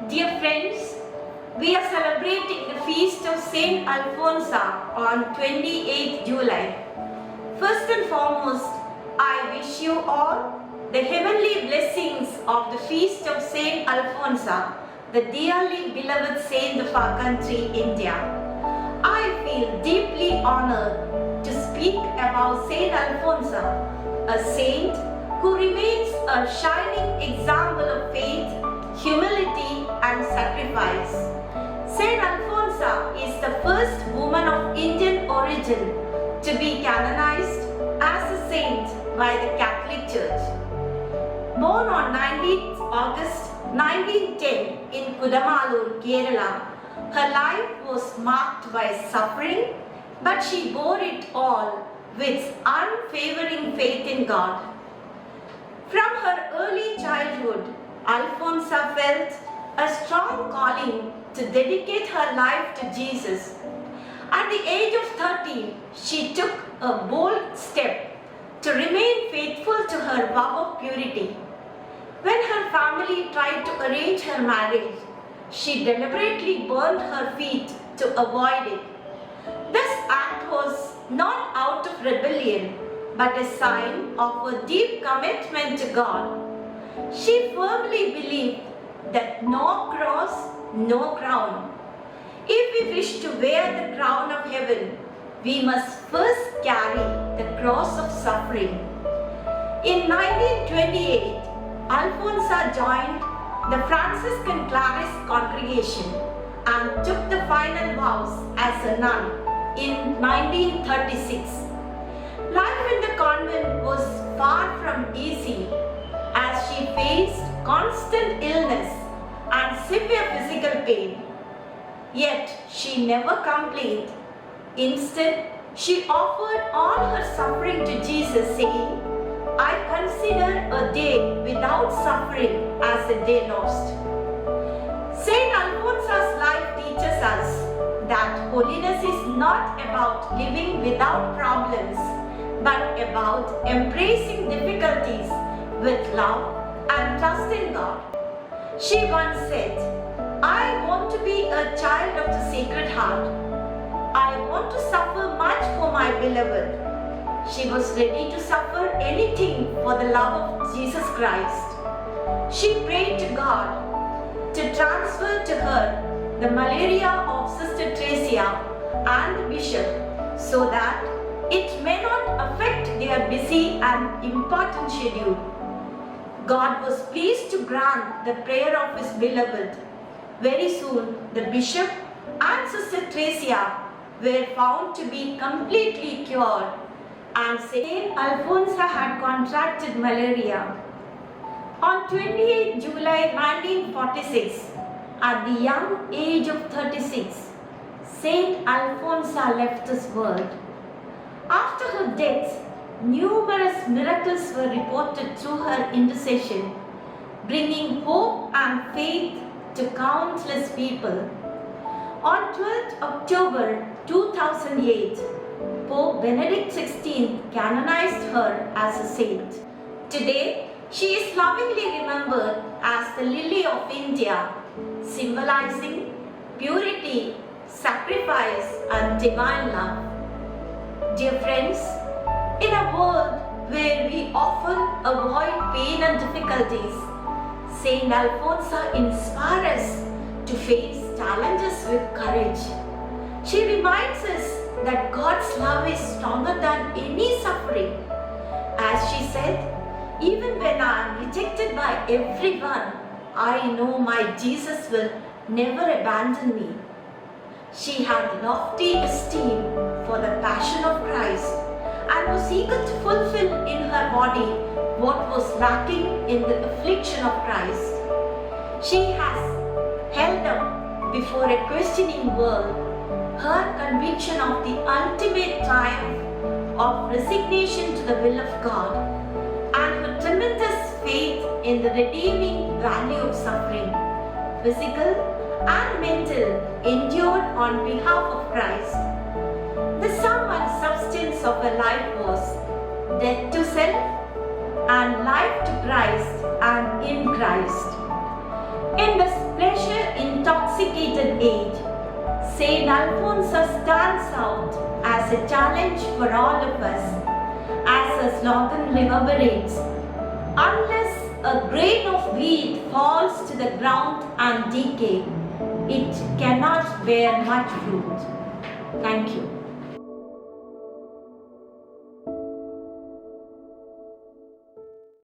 Dear friends, we are celebrating the feast of Saint Alphonsa on 28th July. First and foremost, I wish you all the heavenly blessings of the feast of Saint Alphonsa, the dearly beloved saint of our country, India. I feel deeply honored to speak about Saint Alphonsa, a saint who remains a shining example of faith, humility and sacrifice. Saint Alphonsa is the first woman of Indian origin to be canonized as a saint by the Catholic Church. Born on 19th August 1910 in Kudamalur, Kerala, her life was marked by suffering, but she bore it all with unwavering faith in God. From her early childhood, Alphonsa felt a strong calling to dedicate her life to Jesus. At the age of 13, she took a bold step to remain faithful to her vow of purity. When her family tried to arrange her marriage, she deliberately burned her feet to avoid it. This act was not out of rebellion, but a sign of a deep commitment to God. She firmly believed that no cross, no crown. If we wish to wear the crown of heaven, we must first carry the cross of suffering. In 1928, Alphonsa joined the Franciscan Claris congregation and took the final vows as a nun in 1936. Life in the convent was far from easy as she faced constant illness and severe physical pain. Yet she never complained. Instead, she offered all her suffering to Jesus, saying, "I consider a day without suffering as a day lost." Saint Alphonsa's life teaches us that holiness is not about living without problems, but about embracing difficulties with love and trust in God. She once said, "I want to be a child of the Sacred Heart. I want to suffer much for my beloved." She was ready to suffer anything for the love of Jesus Christ. She prayed to God to transfer to her the malaria of Sister Teresa and the bishop so that it may not affect their busy and important schedule. God was pleased to grant the prayer of his beloved. Very soon, the bishop and Sister Teresa were found to be completely cured, and Saint Alphonsa had contracted malaria. On 28 July 1946, at the young age of 36, Saint Alphonsa left this world. After her death, numerous miracles were reported through her intercession, bringing hope and faith to countless people. On 12th October 2008, Pope Benedict XVI canonized her as a saint. Today, she is lovingly remembered as the Lily of India, symbolizing purity, sacrifice, and divine love. Dear friends, in a world where we often avoid pain and difficulties, Saint Alphonsa inspires us to face challenges with courage. She reminds us that God's love is stronger than any suffering. As she said, "Even when I am rejected by everyone, I know my Jesus will never abandon me." She had lofty esteem for the passion of Christ and was eager to fulfill in her body what was lacking in the affliction of Christ. She has held up before a questioning world her conviction of the ultimate triumph of resignation to the will of God and her tremendous faith in the redeeming value of suffering, physical and mental, endured on behalf of Christ. The sum and substance of her life was death to self and life to Christ and in Christ. In this pleasure age, Saint Alphonsa stands out as a challenge for all of us. As her slogan reverberates, unless a grain of wheat falls to the ground and decay, it cannot bear much fruit. Thank you.